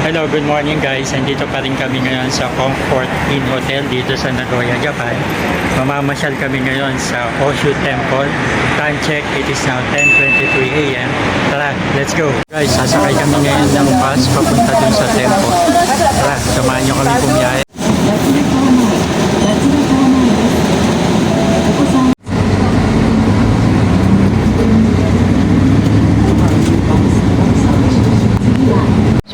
Hello, good morning guys. Andito pa rin kami ngayon sa Comfort Inn Hotel dito sa Nagoya, Japan. Mamamasyal kami ngayon sa Oshu Temple. Time check, it is now 10:23 AM. Tara, let's go. Guys, sasakay kami ngayon ng bus papunta dun sa temple. Tara, samahan nyo kami bumiyahe.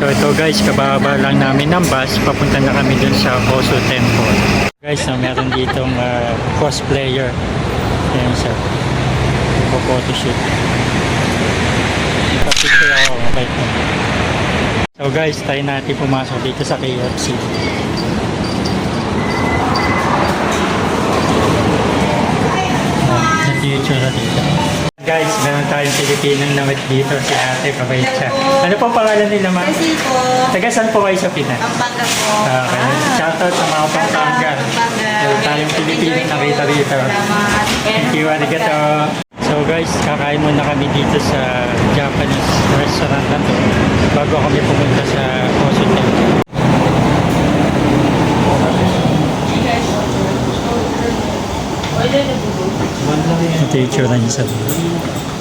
So ito guys, kababa lang namin ng bus, papunta na kami dun sa Oshu Temple. Guys, meron ditong cosplayer. Ayan siya. Photoshoot. Ipapicture ako. Okay. So guys, tayo natin pumasok dito sa KFC. Nag-future na dito. Guys, meron tayong Pilipinong namit dito, si ate, kabait siya. Ano po pangalan nila, ma'am? Kasi po, Taga saan po kayo sa Pinas? Pampanga po. Okay. Shoutout sa mga Pampanga. Meron tayong Pilipinong nakita dito. Thank you, arigato. So guys, kakain muna kami dito sa Japanese restaurant na to bago kami pumunta sa Oshu Temple. Ito yung tsura niya sa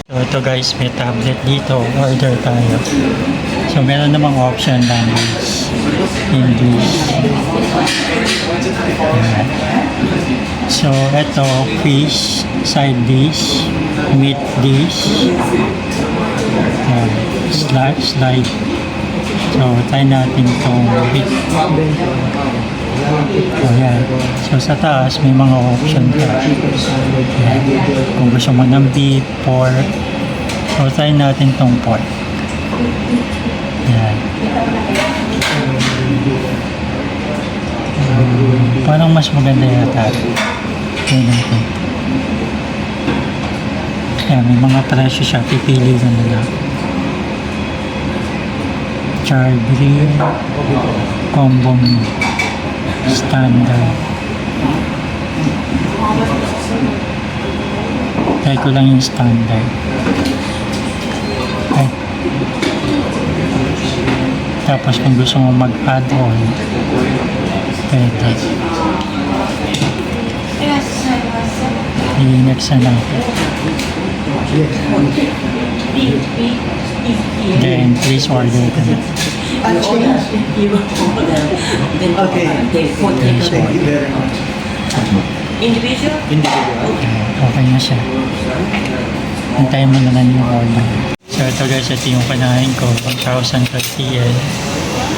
so ito guys, may tablet dito. Order tayo. So meron namang option language. English. Ayan. So ito, fish, side dish, meat dish. Ayan. Slide. So try natin itong beef. Ayan. So sa taas may mga option ka. Ayan. Kung gusto mo ng beef, pork. So try natin tong pork. Ayan. Parang mas maganda yata. Ayan natin. Ayan, may mga presyo siya. Pipili ka na lang. Charbri, combo meal, standard. Try ko lang yung standard. Okay. Tapos kung gusto mo mag-add on, pwede. I-next na natin. Then, please order ka na. Okay. Please order. Individual? Okay na siya. Antayin mo na lang yung order. So ito guys, ito yung panahin ko. 1,030 yen.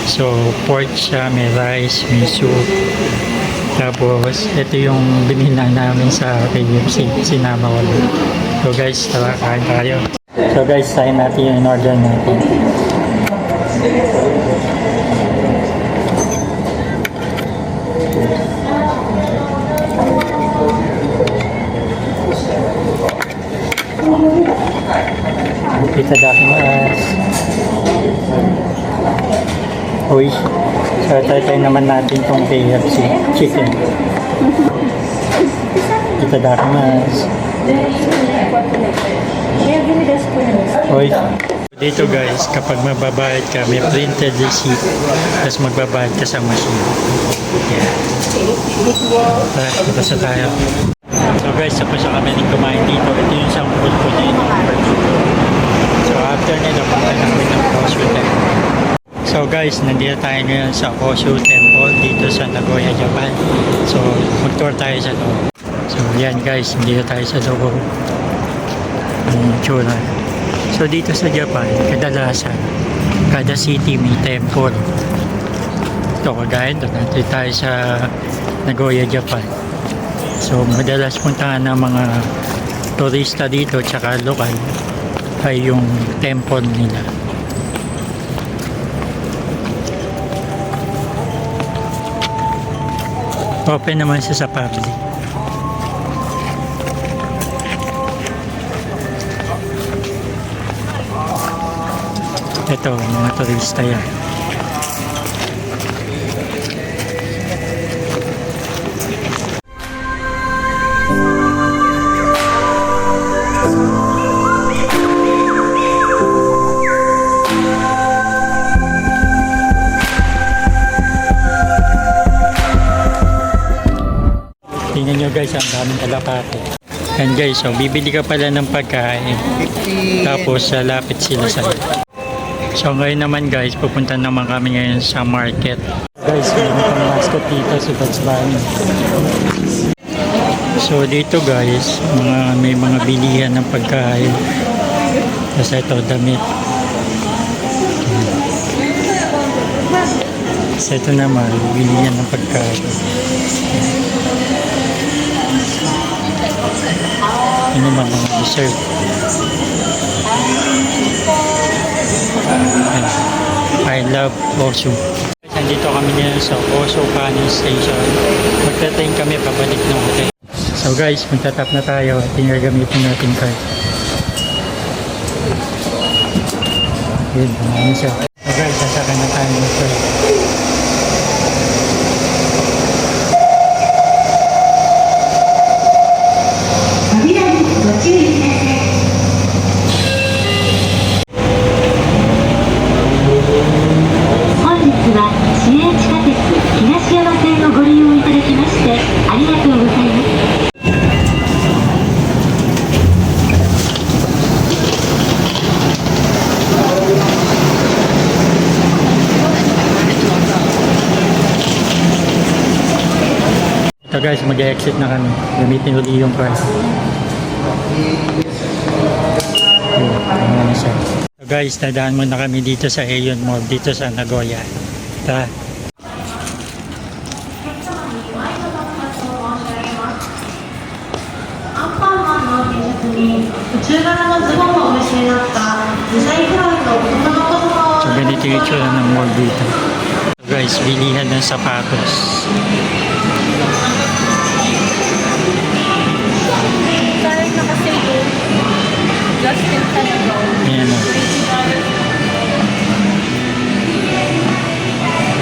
So pork siya, may rice, may soup. Tapos ito yung binila namin sa KFC. Sinama ko lang. So guys, tara, kain tayo. So guys, tayo natin yung in-order natin. Itadakimasu. Uy. So tayo naman natin itong KFC chicken. Itadakimasu. Uy. Dito guys, kapag magbabayad ka, may printed receipt, tapos magbabayad ka sa machine. Yeah. Tara, tapos na tayo. So guys, tapos na kami rin kumain dito. Ito yung isang food ko na in-offer. So after nila, punta na kami ng Oshu Temple. So guys, nandito tayo ngayon sa Oshu Temple dito sa Nagoya, Japan. So mag-tour tayo sa loob. So yan guys, nandito tayo sa loob. Tsura. So dito sa Japan, kadalasan, kada city may temple. Ito kagaya doon, nandito tayo sa Nagoya, Japan. So madalas puntahan ng mga turista dito tsaka lokal ay yung temple nila. Open naman siya sa public. Ito, mga turista yan. Tingnan nyo guys, ang daming kalapate. And guys, so bibili ka pala ng pagkain. Tapos lapit sila sa So ngayon naman guys, pupunta naman kami ngayon sa market. Guys, meron kang mascot dito si Bugs Bunny. So dito guys, may mga bilihan ng pagkain. Tapos ito, damit. Tapos ito naman, bilihan ng pagkain. Ano naman mga dessert. I love Osu. Nandito kami ngayon sa Osu Canning Station. Magta-train kami pabalik ng hotel. So guys, magta-tap na tayo at gagamitin natin card. Yun, ano siya. So guys, sasakay na tayo ng card. So guys, mag-exit na kami. Gamitin ulit yung card. Ayan na siya. So guys, nadaan muna kami dito sa Aeon Mall, dito sa Nagoya. Tara. 宇宙柄のズボンをお召しになった2歳くらいの女の子様 So ganito yung itsura ng mall dito. So guys, bilihan ng sapatos. Sorry na kasi yun. Just in time ago. Ayan o.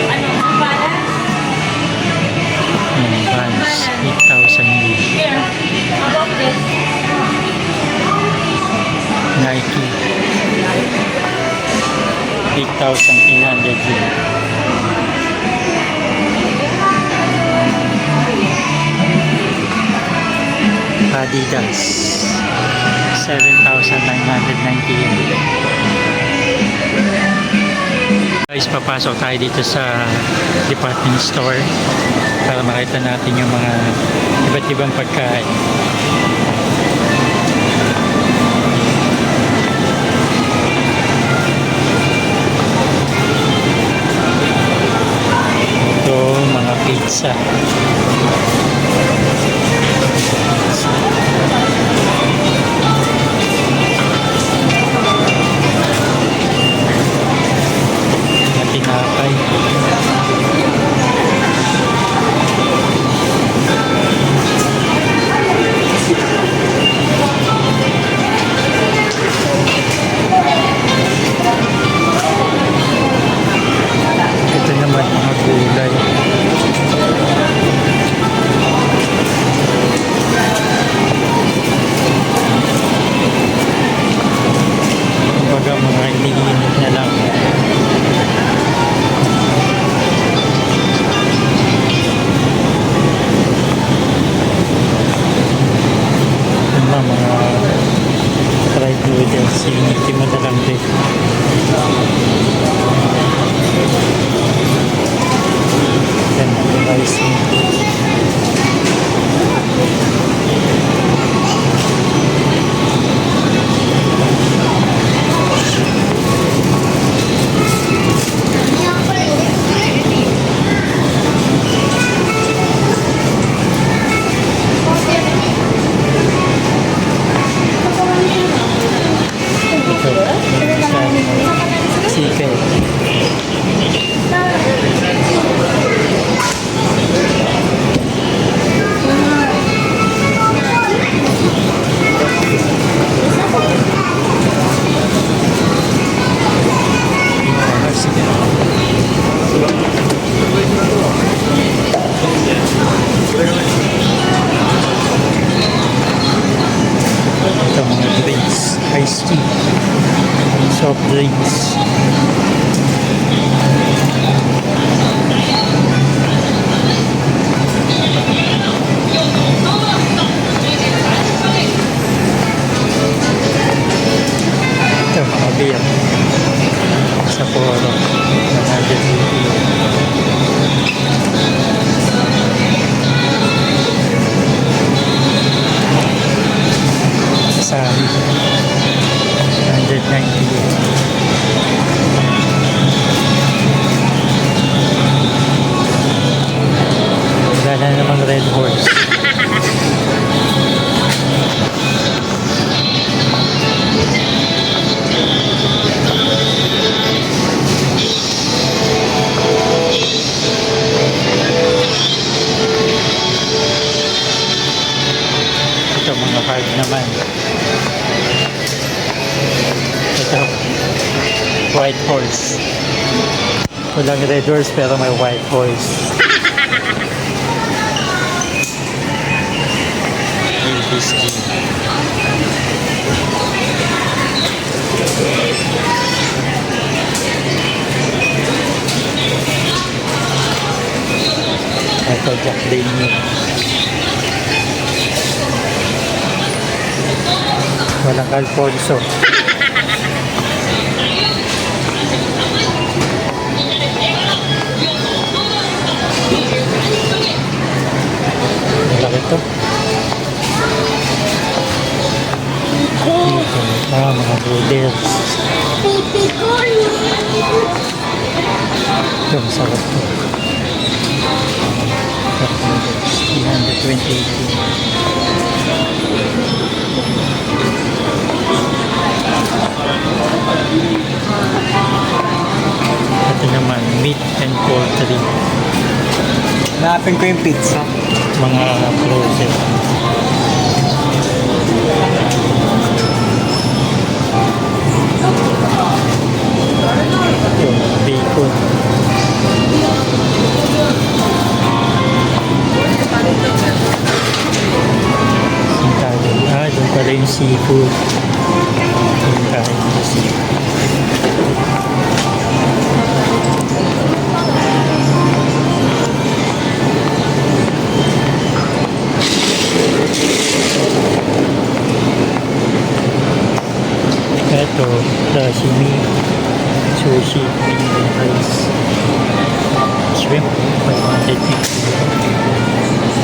Ano ang pala? Ayan, Vans. 8,000 yun. Here. How about this? Nike. 8,800 yun. Adidas. 7,998. Guys, papasok tayo dito sa department store para makita natin yung mga iba't ibang pagkain. Ito, mga pizza. Tinapay. Ito naman mga gulay. soft drinks. Ito, mga beer. Sa Poro. 180. Sari. 190. Wala na namang Red Horse. Ito mga card naman. Ito, White Horse. Walang Red Horse pero may White Horse. ABC. Ito, Jack Daniel. Walang Alfonso. Malaki to. Dito, mga noodles. Ito, masarap to. 320. Ito naman, meat and poultry. Hanapin ko yung pizza. Mga frozen. Ito, bacon. Doon pala yung seafood. Doon tayo sa seafood. Ito, sashimi, sushi, mini rice, shrimp, 550.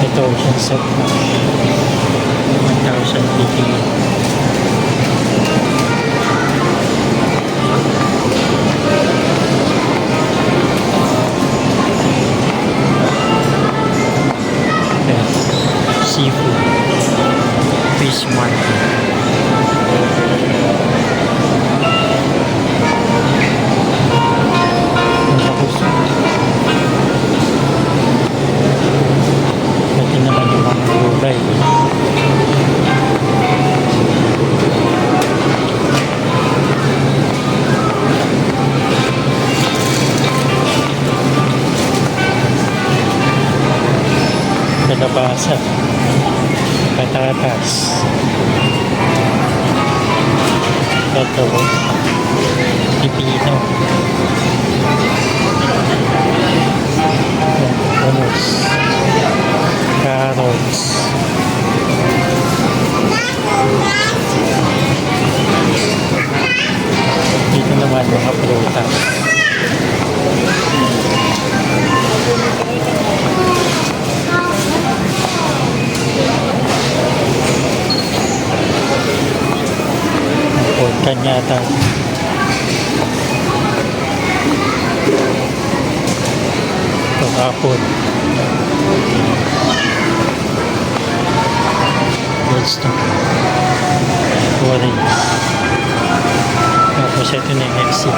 Ito, siyang set na 1,000 PTE. Seafood, fish market. Pati naman yung mga gulay. Kalabasa, patatas, ito, pipino, hummus, carrots, dito naman mga prutas. Kanya tayo. Ito hapon. Goldstone. Orange. Tapos ito na yung exit.